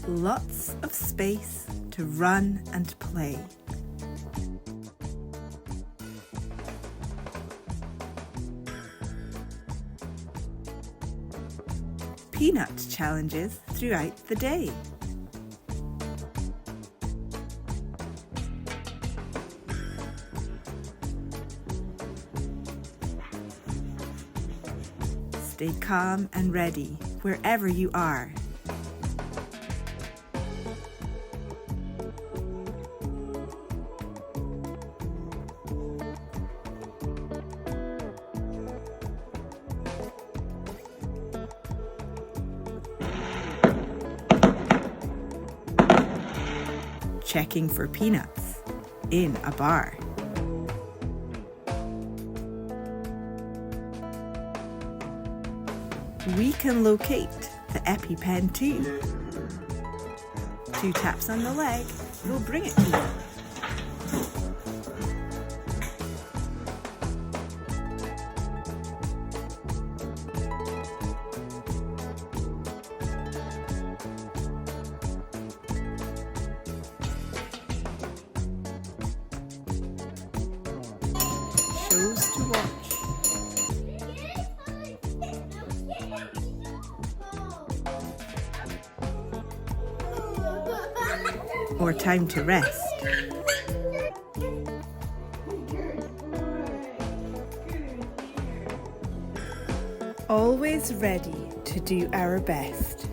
Lots of space to run and play. Peanut challenges throughout the day. Stay calm and ready wherever you are. Checking for peanuts in a bar. We can locate the EpiPen too. 2 taps on the leg will bring it to you. Shows to watch. Or time to rest. Always ready to do our best.